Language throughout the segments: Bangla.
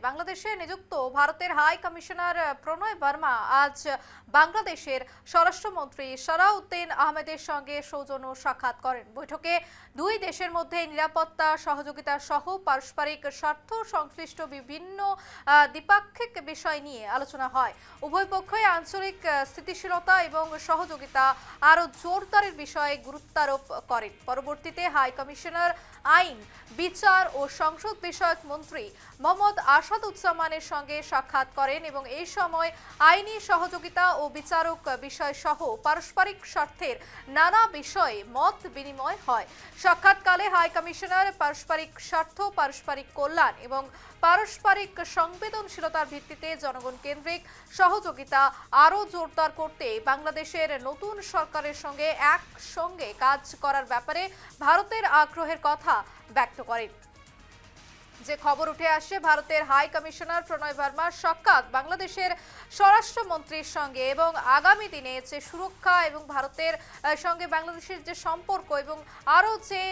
বাংলাদেশে নিযুক্ত ভারতের হাই কমিশনার প্রণয় বর্মা আজ বাংলাদেশের স্বরাষ্ট্রমন্ত্রী সালাউদ্দিন আহমেদের সঙ্গে সৌজন্য সাক্ষাৎ করেন। বৈঠকে দুই দেশের মধ্যে নিরাপত্তা সহযোগিতা সহ পারস্পরিক স্বার্থ সংশ্লিষ্ট বিভিন্ন দ্বিপাক্ষিক বিষয় নিয়ে আলোচনা হয়। উভয় পক্ষই আঞ্চলিক স্থিতিশীলতা এবং সহযোগিতা আরও জোরদারের বিষয়ে গুরুত্বারোপ করেন। পরবর্তীতে হাই কমিশনার আইন, বিচার ও সংসদ বিষয়ক মন্ত্রী মোহাম্মদ আসাদুজ্জামানের সঙ্গে সাক্ষাৎ করেন এবং এই সময় আইনি সহযোগিতা ও বিচারক বিষয় সহ পারস্পরিক স্বার্থের নানা বিষয়ে মত বিনিময় হয়। সাক্ষাৎকালে হাই কমিশনার পারস্পরিক স্বার্থ, পারস্পরিক কল্যাণ এবং পারস্পরিক সংবেদনশীলতার ভিত্তিতে জনগণ কেন্দ্রিক সহযোগিতা আরও জোরদার করতে বাংলাদেশের নতুন সরকারের সঙ্গে একসঙ্গে কাজ করার ব্যাপারে ভারতের আগ্রহের কথা ব্যক্ত করেন। যে খবর উঠে আসে, ভারতের হাই কমিশনার প্রণয় বর্মার সাক্ষাৎ বাংলাদেশের স্বরাষ্ট্রমন্ত্রীর সঙ্গে এবং আগামী দিনে যে সুরক্ষা এবং ভারতের সঙ্গে বাংলাদেশের যে সম্পর্ক এবং আরও যে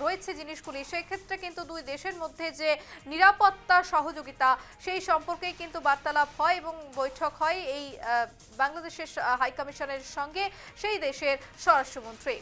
রয়েছে জিনিসগুলি, সেই ক্ষেত্রে কিন্তু দুই দেশের মধ্যে যে নিরাপত্তা সহযোগিতা সেই সম্পর্কেই কিন্তু বার্তালাপ হয় এবং বৈঠক হয় এই বাংলাদেশের হাই কমিশনের সঙ্গে সেই দেশের স্বরাষ্ট্রমন্ত্রী।